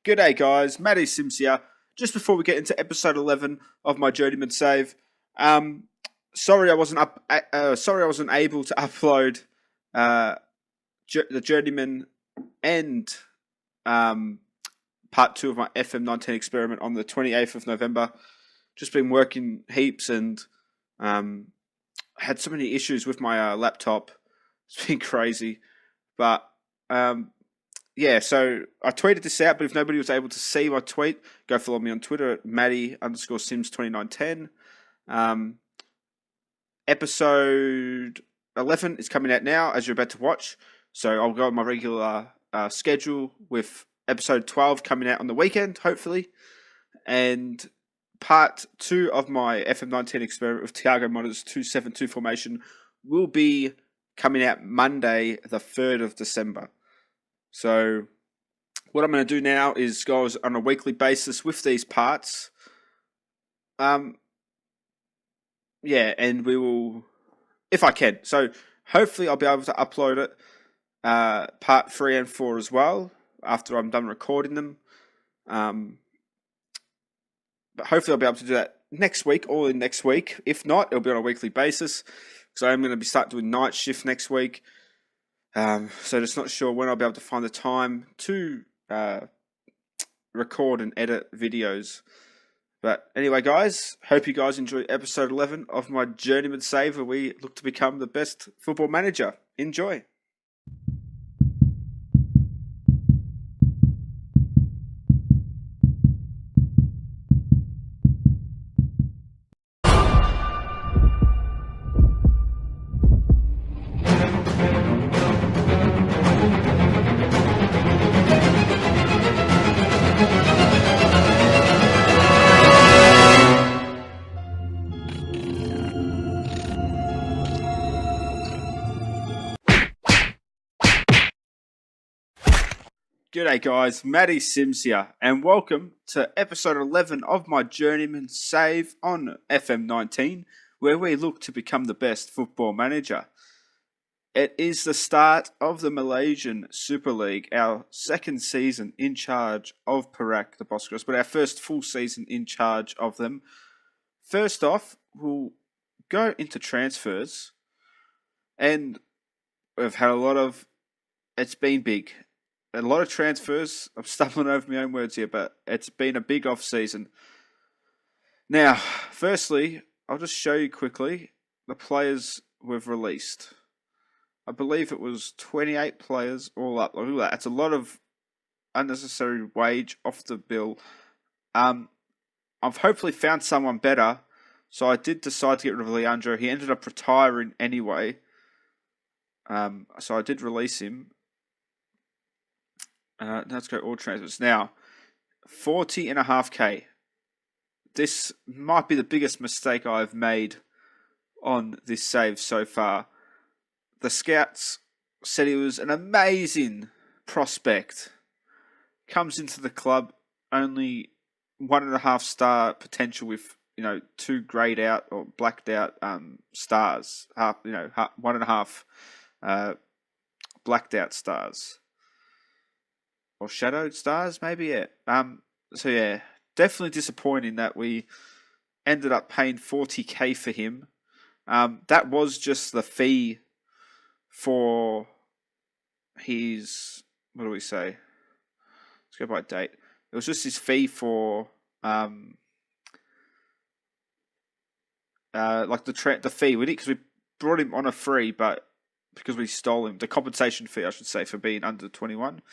G'day guys, Matty Sims here. Just before we get into episode 11 of my Journeyman save, sorry I wasn't able to upload the Journeyman and part 2 of my FM19 experiment on the 28th of November. Just been working heaps and had so many issues with my laptop. It's been crazy, but yeah, so I tweeted this out, but if nobody was able to see my tweet, go follow me on Twitter at Matty_Sims2910. Episode 11 is coming out now, as you're about to watch. So I'll go on my regular schedule with episode 12 coming out on the weekend, hopefully. And part 2 of my FM19 experiment with Thiago Motta's 2-7-2 formation will be coming out Monday, the 3rd of December. So what I'm going to do now is go on a weekly basis with these parts. Yeah, and we will, if I can. So hopefully I'll be able to upload it, part 3 and 4 as well, after I'm done recording them. But hopefully I'll be able to do that next week, all in next week. If not, it'll be on a weekly basis, because I'm going to start doing night shift next week. So just not sure when I'll be able to find the time to record and edit videos. But anyway, guys, hope you guys enjoy episode 11 of my Journeyman save, where we look to become the best football manager. Enjoy. G'day guys, Matty Sims here, and welcome to episode 11 of my Journeyman save on FM19, where we look to become the best football manager. It is the start of the Malaysian Super League, our second season in charge of Perak, the Bosphorus, but our first full season in charge of them. First off, we'll go into transfers, and we've had it's been big. A lot of transfers. I'm stumbling over my own words here, but it's been a big off-season. Now, firstly, I'll just show you quickly the players we've released. I believe it was 28 players all up. Look at that. That's a lot of unnecessary wage off the bill. I've hopefully found someone better, so I did decide to get rid of Leandro. He ended up retiring anyway, so I did release him. Let's go all transfers. Now, 40.5k. This might be the biggest mistake I've made on this save so far. The scouts said he was an amazing prospect. Comes into the club only 1.5 star potential with 2 greyed out or blacked out stars. 1.5 blacked out stars. Or shadowed stars, maybe, yeah. So yeah, definitely disappointing that we ended up paying 40k for him. That was just the fee for his, what do we say? Let's go by date. It was just his fee for like the fee, because we brought him on a free, but because we stole him, the compensation fee, I should say, for being under 21.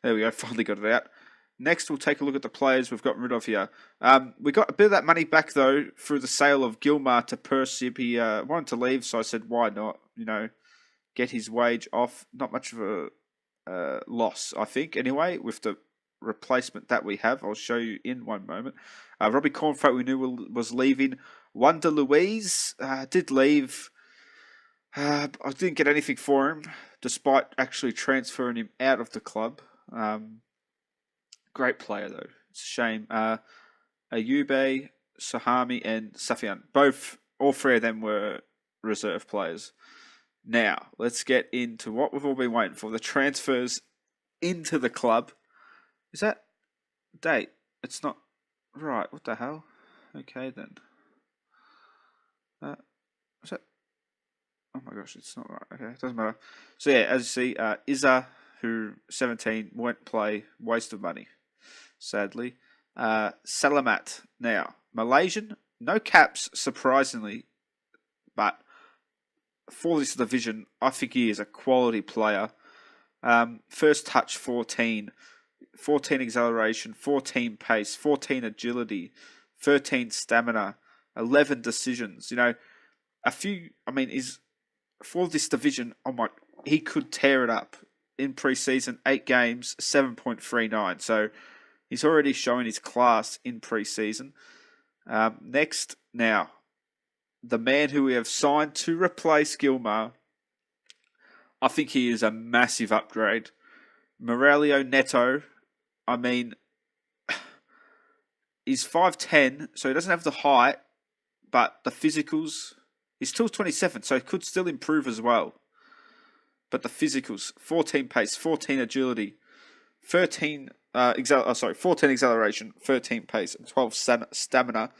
There we go, finally got it out. Next, we'll take a look at the players we've gotten rid of here. We got a bit of that money back, though, through the sale of Gilmar to Persib. He wanted to leave, so I said, why not? Get his wage off. Not much of a loss, I think, anyway, with the replacement that we have. I'll show you in one moment. Robbie Cornthwaite, we knew was leaving. Wonder Louise did leave. I didn't get anything for him, despite actually transferring him out of the club. Great player, though. It's a shame. Ayube, Sahami, and Safian. All 3 of them were reserve players. Now, let's get into what we've all been waiting for. The transfers into the club. Is that date. It's not right. What the hell? Okay then. What's that? Oh my gosh, it's not right. Okay, it doesn't matter. So yeah, as you see, Izza, who 17, won't play. Waste of money, sadly. Salamat now. Malaysian, no caps, surprisingly, but for this division, I think he is a quality player. First touch 14, 14 acceleration, 14 pace, 14 agility, 13 stamina, 11 decisions. Is for this division, he could tear it up in preseason. 8 games, 7.39. So he's already showing his class in preseason. Next, now, the man who we have signed to replace Gilmar, I think he is a massive upgrade. Morelio Neto, he's 5'10", so he doesn't have the height, but the physicals, he's still 27, so he could still improve as well. But the physicals, 14 pace, 14 agility, 14 acceleration, 13 pace, and 12 stamina.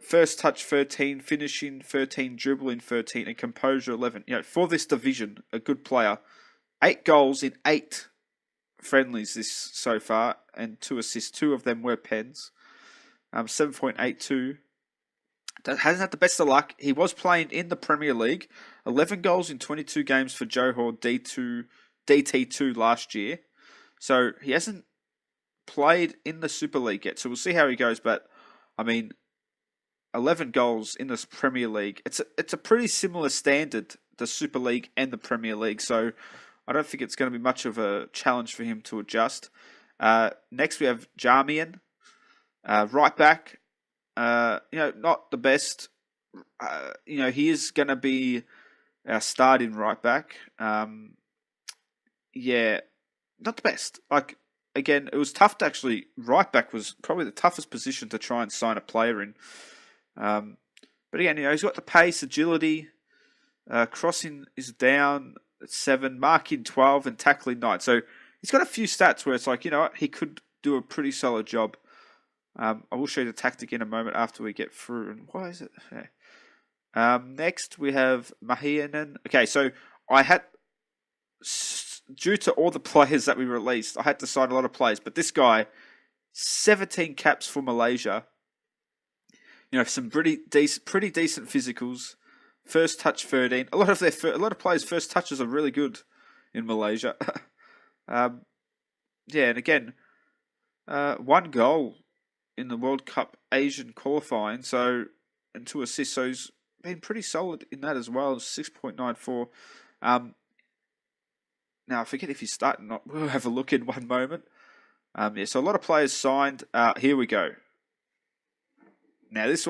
First touch 13, finishing 13, dribbling 13, and composure 11. For this division, a good player. 8 goals in 8 friendlies this so far, and 2 assists. 2 of them were pens. 7.82. Hasn't had the best of luck. He was playing in the Premier League. 11 goals in 22 games for Johor DT2 last year. So he hasn't played in the Super League yet. So we'll see how he goes. But 11 goals in this Premier League. It's a pretty similar standard, the Super League and the Premier League. So I don't think it's going to be much of a challenge for him to adjust. Next we have Journeyman, right back. Not the best. He is going to be our starting right back. Not the best. Again, it was tough to actually. Right back was probably the toughest position to try and sign a player in. But again, he's got the pace, agility, crossing is down at 7, marking 12, and tackling 9. So he's got a few stats where it's he could do a pretty solid job. I will show you the tactic in a moment after we get through. And why is it? Yeah. Next we have Mahianen. Okay, so I had, due to all the players that we released, I had to sign a lot of players. But this guy, 17 caps for Malaysia. Some pretty decent physicals. First touch 13. A lot of players' first touches are really good in Malaysia. And again, 1 goal in the World Cup Asian qualifying. And 2 assists. So he's been pretty solid in that as well. 6.94. Now I forget if he's starting or not. We'll have a look in one moment. So a lot of players signed. Here we go. Now this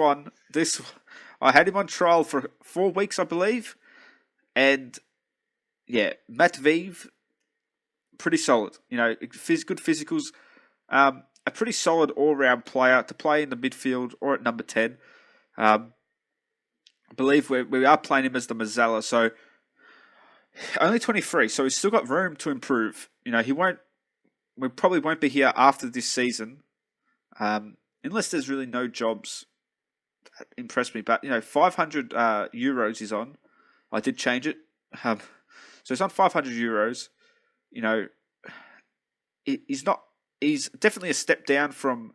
I had him on trial for 4 weeks, I believe, and Matveev, pretty solid. Good physicals, a pretty solid all-round player to play in the midfield or at number 10. I believe we are playing him as the Mazzala, so only 23, so he's still got room to improve. We probably won't be here after this season. Unless there's really no jobs that impress me. But, 500 euros is on. I did change it. So it's on 500 euros. He's definitely a step down from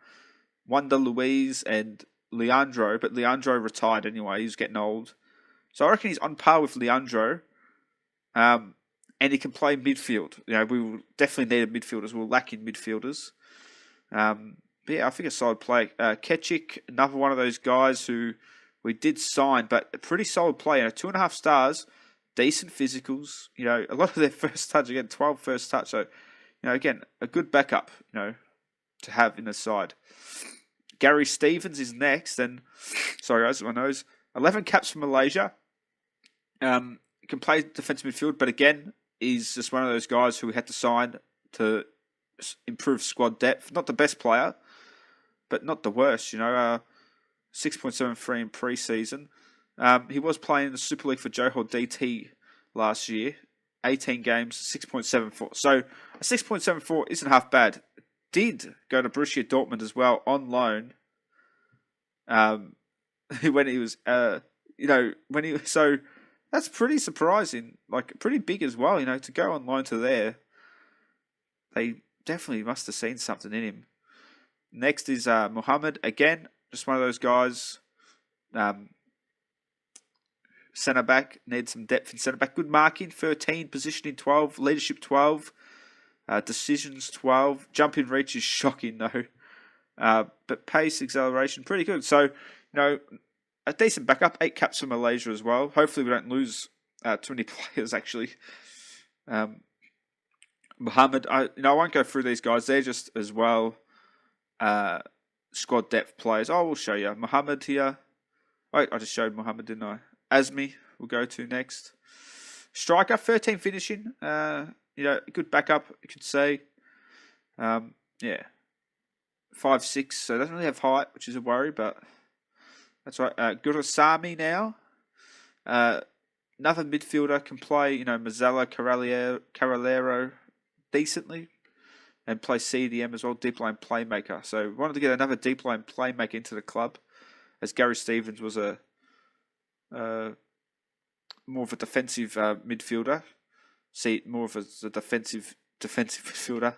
Wanda Luiz and Leandro, but Leandro retired anyway. He's getting old. So I reckon he's on par with Leandro. And he can play midfield. We will definitely need a midfielder. We'll lack in midfielders. But I think a solid play. Kechik, another one of those guys who we did sign, but a pretty solid play. 2.5 stars, decent physicals. A lot of their first touch, again, 12 first touch. So, again, a good backup, to have in the side. Gary Stevens is next. And, sorry guys, my nose. 11 caps for Malaysia. Can play defensive midfield, but again, he's just one of those guys who we had to sign to improve squad depth. Not the best player, but not the worst, 6.73 in pre-season. He was playing in the Super League for Johor DT last year. 18 games, 6.74. So a 6.74 isn't half bad. did go to Borussia Dortmund as well on loan. When he was, so that's pretty surprising, like pretty big as well, to go on loan to there. They definitely must have seen something in him. Next is Mohamed, again, just one of those guys. Centre back, needs some depth in centre back. Good marking, 13, positioning 12, leadership 12, decisions 12. Jump in reach is shocking though. But pace, acceleration, pretty good. So, a decent backup. 8 caps for Malaysia as well. Hopefully we don't lose too many players actually. Mohamed, I won't go through these guys. They're just as well squad depth players. I will show you. Mohamed here. Wait, I just showed Mohamed, didn't I? Asmi we'll go to next. Striker, 13 finishing. Good backup, you could say. 5'6", so doesn't really have height, which is a worry, but that's right. Gurasami now. Another midfielder, can play, Mazzella, Caralero decently, and play CDM as well, deep line playmaker. So wanted to get another deep line playmaker into the club, as Gary Stevens was a more of a defensive midfielder. See, more of a defensive midfielder,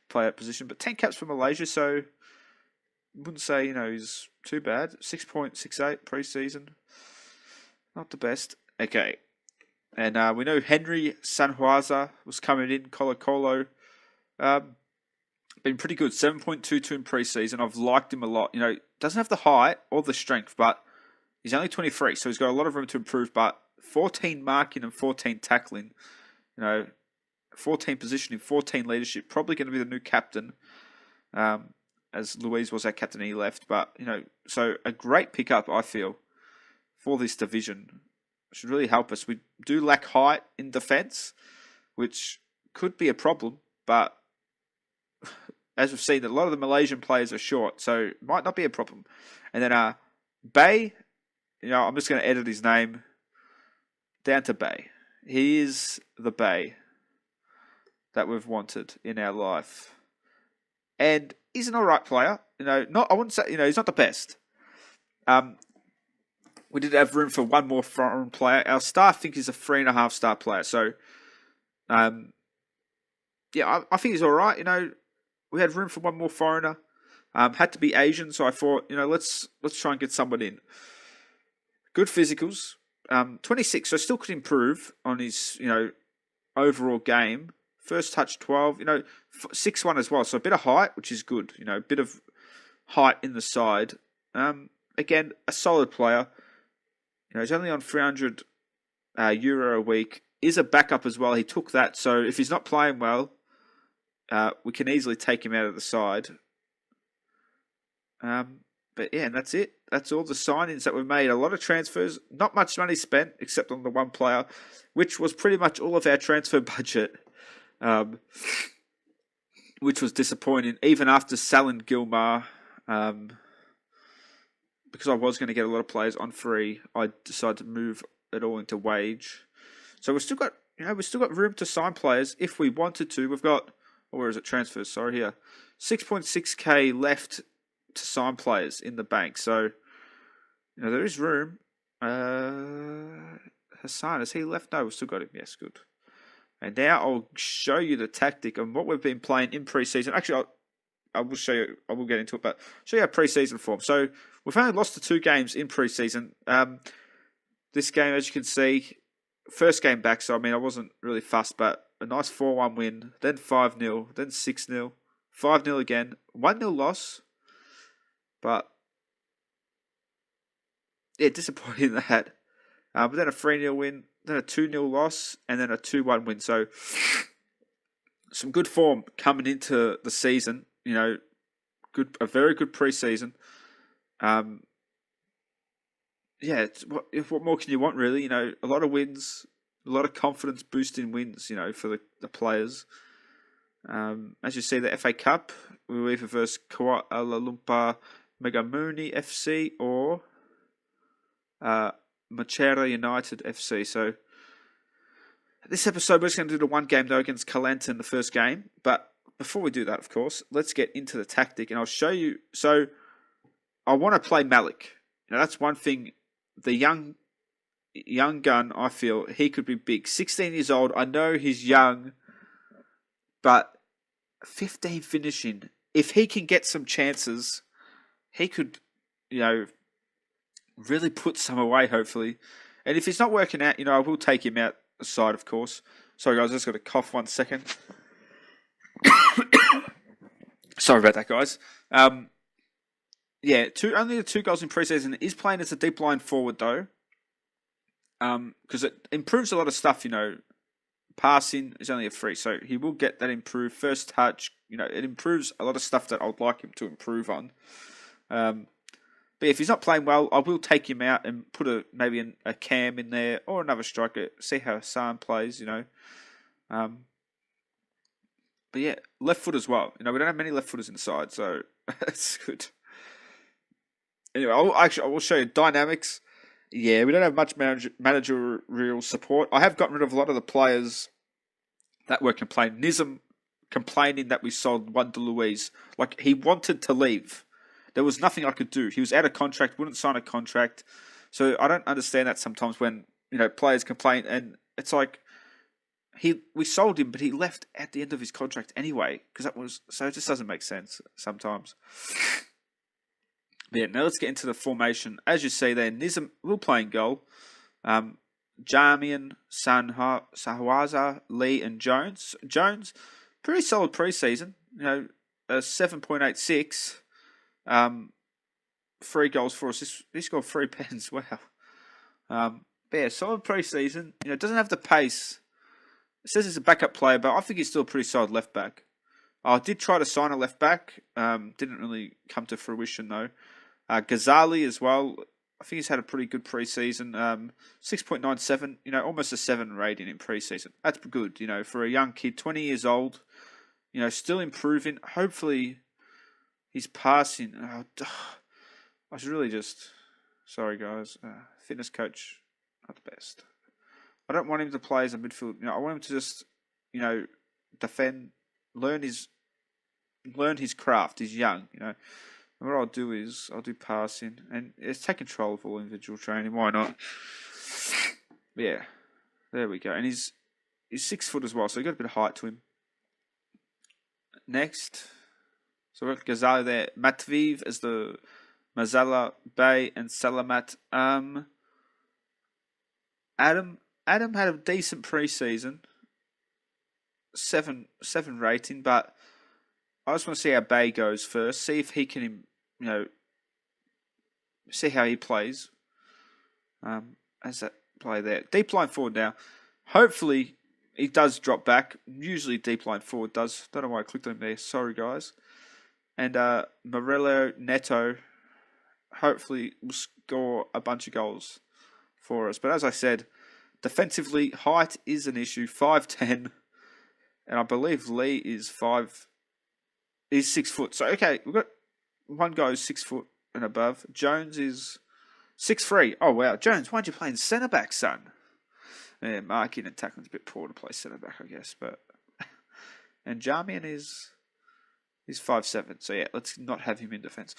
play that position. But 10 caps for Malaysia, so wouldn't say he's too bad. 6.68 pre-season, not the best. Okay, and we know Henry Sanhuaza was coming in. Colo Colo, been pretty good. 7.22 in pre-season. I've liked him a lot. Doesn't have the height or the strength, but he's only 23, so he's got a lot of room to improve. But 14 marking and 14 tackling, 14 positioning, 14 leadership. Probably going to be the new captain, as Louise was our captain and he left. But, so a great pickup, I feel, for this division. Should really help us. We do lack height in defence, which could be a problem. But as we've seen, a lot of the Malaysian players are short, so it might not be a problem. And then Bay, I'm just going to edit his name down to Bay. He is the Bay that we've wanted in our life. And he's an alright player. I wouldn't say, he's not the best. We did have room for one more foreign player. Our star, I think, is a 3.5 star player. So, I think he's alright. We had room for one more foreigner. Had to be Asian, so I thought, let's try and get someone in. Good physicals. 26, so still could improve on his, overall game. First touch 12, 6'1" as well, so a bit of height, which is good. A bit of height in the side. Again, a solid player. He's only on €300 a week. Is a backup as well. He took that, so if he's not playing well, we can easily take him out of the side. But yeah, and that's it. That's all the signings that were made. A lot of transfers. Not much money spent, except on the one player, which was pretty much all of our transfer budget, which was disappointing. Even after selling Gilmar, because I was going to get a lot of players on free, I decided to move it all into wage. So we've still got, room to sign players if we wanted to. We've got, where is it? Transfers. Sorry, here, 6.6k left to sign players in the bank. So, there is room. Hassan, has he left? No, we've still got him. Yes, good. And now I'll show you the tactic and what we've been playing in pre-season. Actually, I will show you. I will get into it, but show you our pre-season form. So we've only lost the 2 games in pre-season. This game, as you can see, first game back. So I wasn't really fussed, but a nice 4-1 win, then 5-0, then 6-0, 5-0 again, 1-0 loss. But yeah, disappointing that. But then a 3-0 win, then a 2-0 loss, and then a 2-1 win. So some good form coming into the season. A very good pre-season. What more can you want, really? A lot of wins, a lot of confidence boosting wins, for the players. As you see, the FA Cup, we were either versus Kuala Lumpur Megamuni FC or Machera United FC. So this episode, we're just going to do the one game though against Kelantan in the first game, but before we do that, of course, let's get into the tactic, and I'll show you. So, I want to play Malik. That's one thing. The young gun, I feel he could be big. 16 years old. I know he's young, but 15 finishing. If he can get some chances, he could, really put some away, hopefully. And if he's not working out, I will take him out the side, of course. Sorry, guys, I just got to cough 1 second. Sorry about that, guys. Only the 2 goals in preseason. Is playing as a deep line forward, though. Because it improves a lot of stuff, Passing is only a 3, so he will get that improved. First touch, it improves a lot of stuff that I would like him to improve on. But if he's not playing well, I will take him out and put maybe a Cam in there or another striker. See how Hassan plays, But yeah, left foot as well. We don't have many left footers inside, so it's good. Anyway, I will show you dynamics. Yeah, we don't have much managerial support. I have gotten rid of a lot of the players that were complaining. Nizam complaining that we sold Wonder Louise. Like, he wanted to leave. There was nothing I could do. He was out of contract, wouldn't sign a contract. So I don't understand that sometimes when, players complain. And it's like, we sold him, but he left at the end of his contract anyway. So it just doesn't make sense sometimes. Yeah, now let's get into the formation. As you see there, Nizam will play in goal. Jarmian, Sahawaza, Lee, and Jones. Jones, pretty solid preseason. A 7.86. 3 goals, 4 assists. He scored 3 pens. Wow. Solid preseason. Doesn't have the pace. It says he's a backup player, but I think he's still a pretty solid left back. I did try to sign a left back. Didn't really come to fruition though. Ghazali as well. I think he's had a pretty good preseason. 6.97. Almost a 7 rating in preseason. That's good. For a young kid, 20 years old. Still improving. Hopefully, he's passing. I was really just sorry, guys. Fitness coach, not the best. I don't want him to play as a midfield. I want him to just, defend, learn his craft. He's young. And what I'll do is I'll do passing and it's take control of all individual training. Why not? Yeah, there we go. And he's 6 foot as well, so he got a bit of height to him. Next, so we've got Ghazali there. Matviv as the Mazala Bay and Salamat. Adam had a decent preseason, 7 rating, but I just want to see how Bay goes first. See if he can, see how he plays. As that play there, deep line forward now. Hopefully he does drop back. Usually deep line forward does. Don't know why I clicked on him there. Sorry guys. And Morello Neto hopefully will score a bunch of goals for us. But as I said, defensively, height is an issue. 5'10", and I believe Lee is 6 foot. So okay, we've got one guy who's 6 foot and above. Jones is 6'3". Oh wow, Jones, why'd you play in centre back, son? Yeah, marking and tackling's a bit poor to play centre back, I guess. But and Jarmian is 5'7". So yeah, let's not have him in defence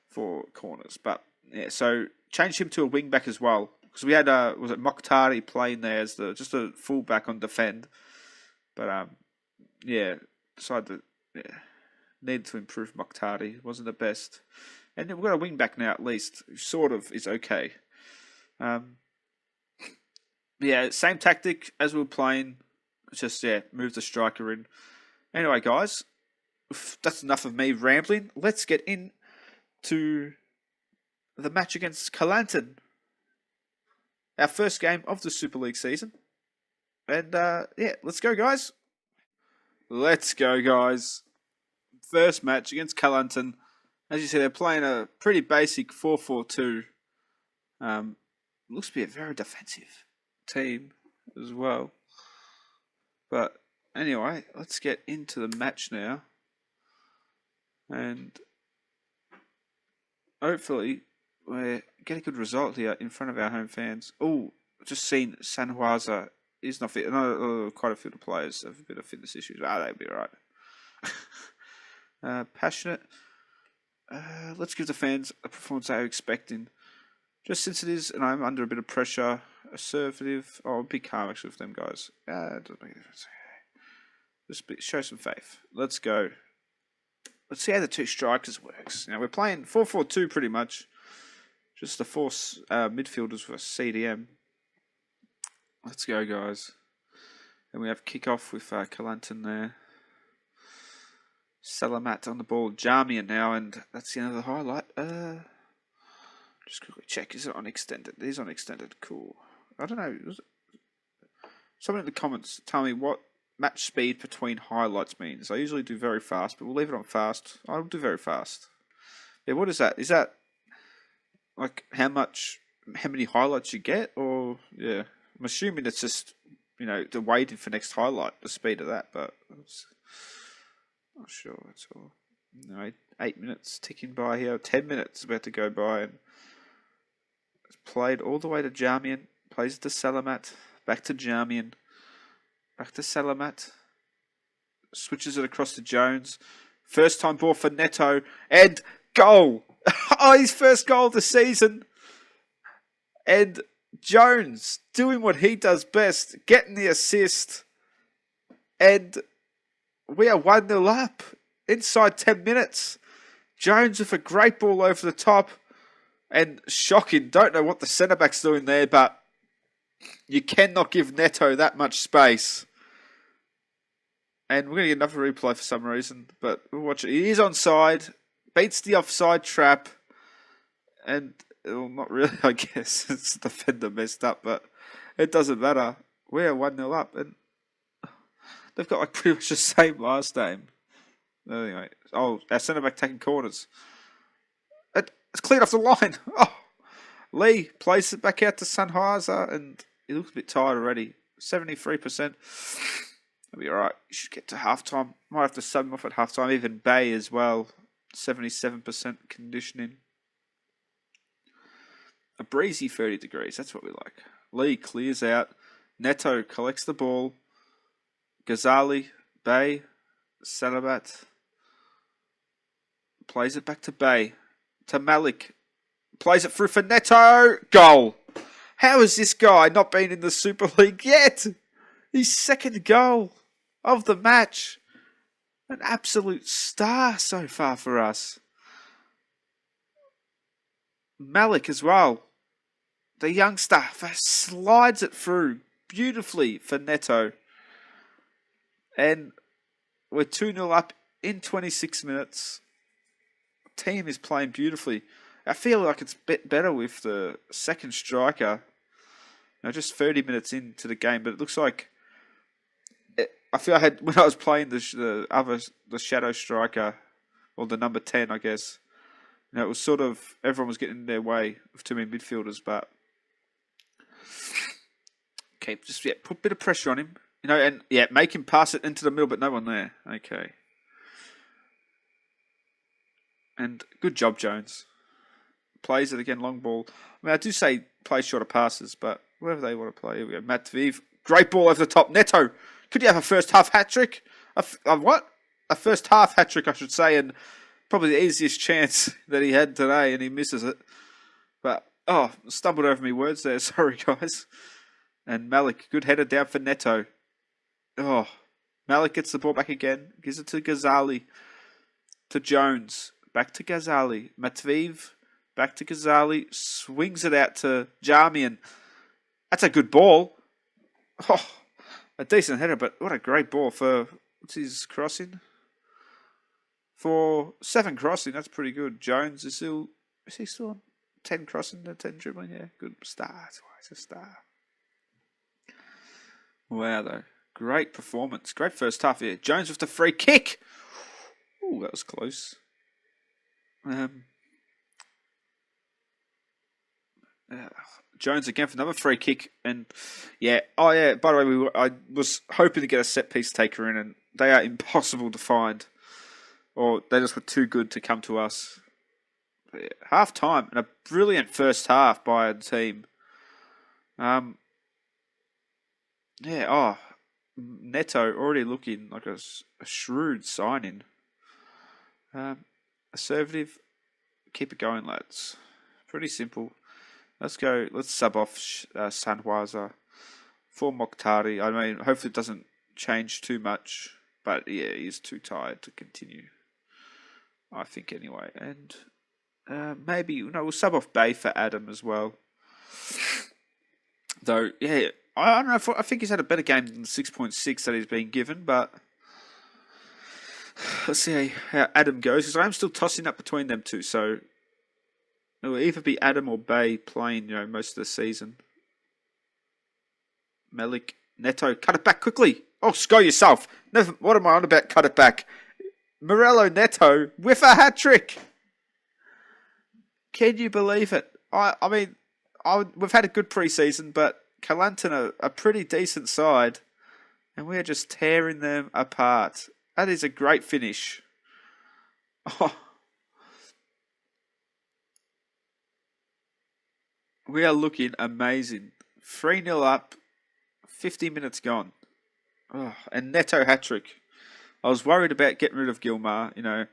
for corners. But yeah, so change him to a wing back as well. Because we had was it Mokhtari playing there as just a full back on defend. But decided to need to improve Mokhtari. Wasn't the best. And we've got a wing back now at least, who sort of is okay. Same tactic as we were playing. Just move the striker in. Anyway, guys, that's enough of me rambling. Let's get into the match against Kelantan. Our first game of the Super League season. And let's go, guys. Let's go, guys. First match against Kelantan. As you see, they're playing a pretty basic 4-4-2. Looks to be a very defensive team as well. But anyway, let's get into the match now. And hopefully we get a good result here in front of our home fans. Oh, just seen Sanhuaza is not fit. Quite a few of the players have a bit of fitness issues. They'll be all right. Passionate. Let's give the fans a performance they are expecting. Just since it is, and I'm under a bit of pressure. Assertive. Oh, be calm actually for them guys. It doesn't make a difference. Just show some faith. Let's go. Let's see how the two strikers works. We're playing 4-4-2 pretty much. Just the four midfielders for CDM. Let's go, guys. And we have kick-off with Kalantan there. Salamat on the ball. Journeyman now, and that's the end of the highlight. Just quickly check. Is it on extended? It is on extended. Cool. I don't know. Someone in the comments tell me what match speed between highlights means. I usually do very fast, but we'll leave it on fast. I'll do very fast. Yeah, what is that? Is that like how many highlights you get? Or, yeah. I'm assuming it's just, the waiting for next highlight, the speed of that, but not sure. That's all. 8 minutes ticking by here. 10 minutes about to go by, and it's played all the way to Journeyman. Plays to Salamat. Back to Journeyman. Back to Salamat. Switches it across to Jones. First time ball for Neto. And goal! Oh, his first goal of the season. And Jones doing what he does best. Getting the assist. And we are 1-0 up. Inside 10 minutes. Jones with a great ball over the top. And shocking. Don't know what the centre-back's doing there, but you cannot give Neto that much space. And we're going to get another replay for some reason, but we'll watch it. He is onside, beats the offside trap, and, well, not really, I guess. It's the defender messed up, but it doesn't matter. We're 1-0 up, and they've got like pretty much the same last name. Anyway, our centre-back taking corners. It's cleared off the line. Oh, Lee plays it back out to Sennheiser, and he looks a bit tired already. 73%. That'll be alright. You should get to halftime. Might have to sub him off at halftime. Even Bay as well. 77% conditioning. A breezy 30 degrees. That's what we like. Lee clears out. Neto collects the ball. Ghazali, Bay, Salamat. Plays it back to Bay. To Malik. Plays it through for Neto. Goal. How has this guy not been in the Super League yet? His second goal of the match. An absolute star so far for us. Malik as well. The youngster slides it through beautifully for Neto. And we're 2-0 up in 26 minutes. The team is playing beautifully. I feel like it's a bit better with the second striker. Just 30 minutes into the game, but it looks like I feel when I was playing the shadow striker, or the number 10, I guess. It was sort of everyone was getting in their way with too many midfielders, but okay, just put a bit of pressure on him, and make him pass it into the middle, but no one there. Okay, and good job, Jones. Plays it again, long ball. I mean, I do say play shorter passes, but whatever they want to play. Here we go. Matveev, great ball over the top. Neto, could you have a first half hat trick? What? A first half hat trick, I should say, and probably the easiest chance that he had today, and he misses it. But stumbled over my words there. Sorry, guys. And Malik, good header down for Neto. Malik gets the ball back again, gives it to Ghazali, to Jones, back to Ghazali, Matveev. Back to Ghazali, swings it out to Journeyman. That's a good ball. A decent header, but what a great ball for, what's his crossing? For 7 crossing, that's pretty good. Jones is he still on 10 crossing, 10 dribbling? Yeah, good star. That's why he's a star. Wow, though. Great performance. Great first half here. Jones with the free kick. Ooh, that was close. Jones again for another free kick, and by the way, I was hoping to get a set piece taker in, and they are impossible to find, or they just were too good to come to us. Half time and a brilliant first half by the team. Neto already looking like a shrewd signing. Assertive, keep it going, lads. Pretty simple. Let's go. Let's sub off Sanwaza for Mokhtari. I mean, hopefully it doesn't change too much. But yeah, he's too tired to continue. I think anyway. And maybe, we'll sub off Bay for Adam as well. Though, yeah, I don't know. I think he's had a better game than the 6.6 that he's been given. But let's see how Adam goes. Because I'm still tossing up between them two. So it will either be Adam or Bay playing, most of the season. Melik, Neto, cut it back quickly. Oh, go yourself. Never, what am I on about? Cut it back. Morello Neto with a hat-trick. Can you believe it? I mean, we've had a good pre-season, but Calanton are a pretty decent side, and we're just tearing them apart. That is a great finish. Oh. We are looking amazing. 3-0 up, 50 minutes gone. Oh, and Neto hat-trick. I was worried about getting rid of Gilmar.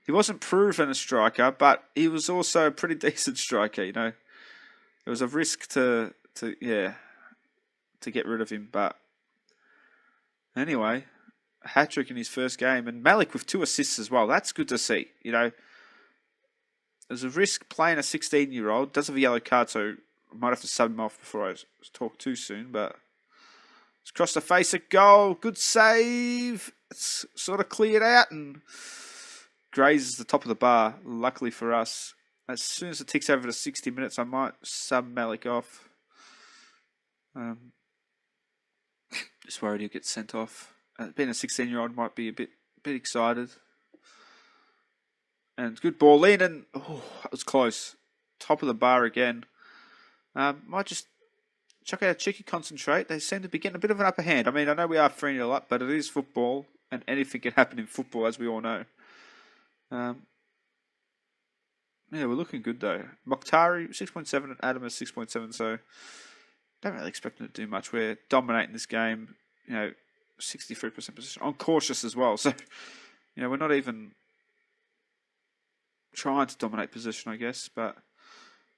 He wasn't proven a striker, but he was also a pretty decent striker. There was a risk to get rid of him, but anyway, a hat-trick in his first game, and Malik with 2 assists as well. That's good to see. There's a risk playing a 16-year-old. Does have a yellow card, so I might have to sub him off before I talk too soon, but it's crossed the face of goal. Good save. It's sort of cleared out and grazes the top of the bar, luckily for us. As soon as it ticks over to 60 minutes, I might sub Malik off. Just worried he'll get sent off. Being a 16-year-old might be a bit excited. And good ball in, and that was close. Top of the bar again. Might just chuck out a cheeky concentrate. They seem to be getting a bit of an upper hand. I mean, I know we are 3-0 up, but it is football, and anything can happen in football, as we all know. Yeah, we're looking good, though. Mokhtari, 6.7, and Adam is 6.7, so don't really expect them to do much. We're dominating this game, 63% position. I'm cautious as well, so, we're not even trying to dominate position, I guess, but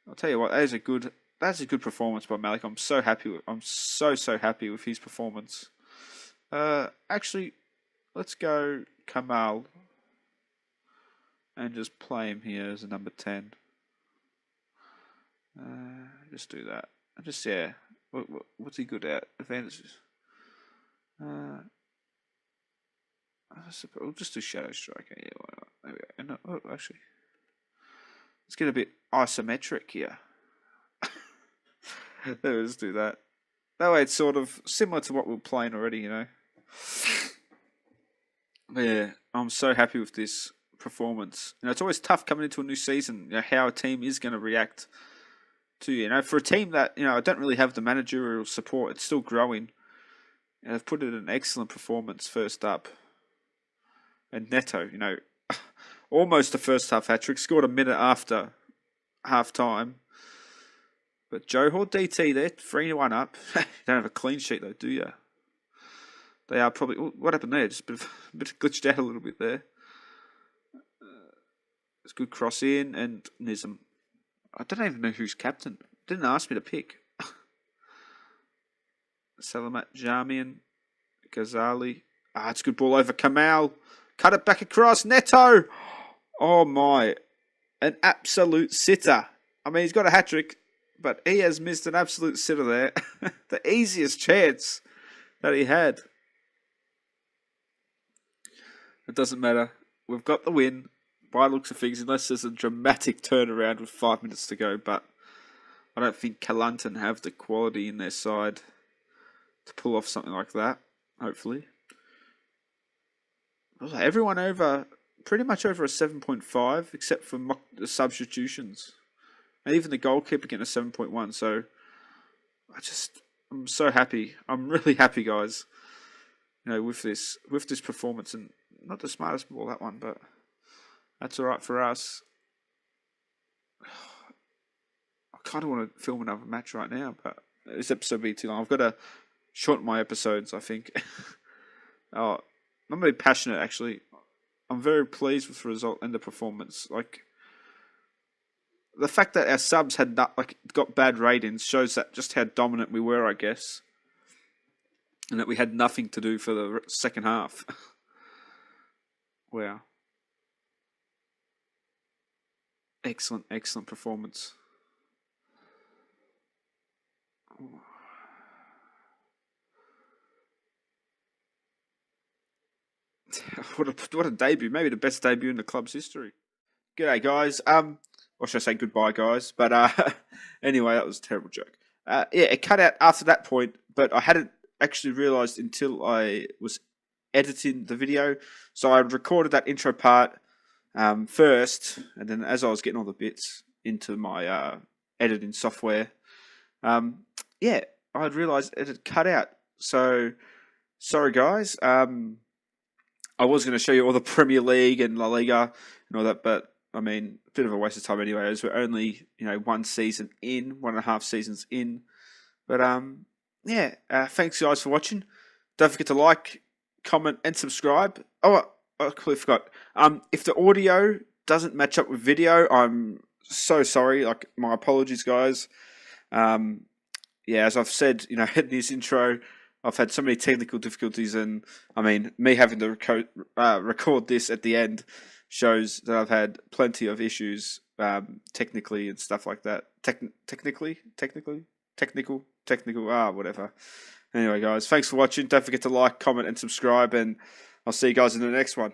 I'll tell you what, that's a good performance by Malik. I'm so happy. I'm so happy with his performance. Actually, let's go Kamal and just play him here as a number 10. Just do that. And just what's he good at? Advantages. We'll just do Shadow Striker. Yeah, why not? There we go. And, actually, let's get a bit isometric here. Let's do that. That way it's sort of similar to what we're playing already, But yeah, I'm so happy with this performance. It's always tough coming into a new season, how a team is going to react to, for a team that, I don't really have the managerial support, it's still growing. They've put in an excellent performance first up. And Neto, almost a first half hat-trick, scored a minute after half-time. But Johor DT, they're 3-1 up. You don't have a clean sheet though, do you? They are probably... What happened there? Just a bit glitched out a little bit there. It's a good cross in, and Nizam. I don't even know who's captain. Didn't ask me to pick. Salamat Jamian, Ghazali. It's a good ball over Kamal. Cut it back across. Neto! Oh my. An absolute sitter. I mean, he's got a hat-trick, but he has missed an absolute sitter there. The easiest chance that he had. It doesn't matter. We've got the win by looks of things, unless there's a dramatic turnaround with 5 minutes to go. But I don't think Calanton have the quality in their side to pull off something like that, hopefully. Everyone pretty much over a 7.5, except for the substitutions. And even the goalkeeper getting a 7.1. So I'm so happy. I'm really happy, guys. With this performance, and not the smartest ball, that one, but that's all right for us. I kind of want to film another match right now, but this episode will be too long. I've got to shorten my episodes, I think. Oh, I'm really passionate, actually. I'm very pleased with the result and the performance. Like, the fact that our subs had got bad ratings shows that just how dominant we were, I guess, and that we had nothing to do for the second half. Wow. Excellent, excellent performance. What a debut. Maybe the best debut in the club's history. G'day, guys. Or should I say goodbye, guys? But anyway, that was a terrible joke. Yeah, it cut out after that point, but I hadn't actually realised until I was editing the video. So I recorded that intro part first, and then as I was getting all the bits into my editing software, yeah, I had realised it had cut out. So sorry, guys. I was going to show you all the Premier League and La Liga and all that, but I mean, a bit of a waste of time anyway, as we're only, 1 season in, 1.5 seasons in. But yeah, thanks guys for watching. Don't forget to like, comment, and subscribe. Oh, I completely forgot. If the audio doesn't match up with video, I'm so sorry. Like, my apologies, guys. Yeah, as I've said, in this intro, I've had so many technical difficulties, and I mean, me having to record this at the end shows that I've had plenty of issues technically and stuff like that. Technical, whatever. Anyway, guys, thanks for watching. Don't forget to like, comment, and subscribe, and I'll see you guys in the next one.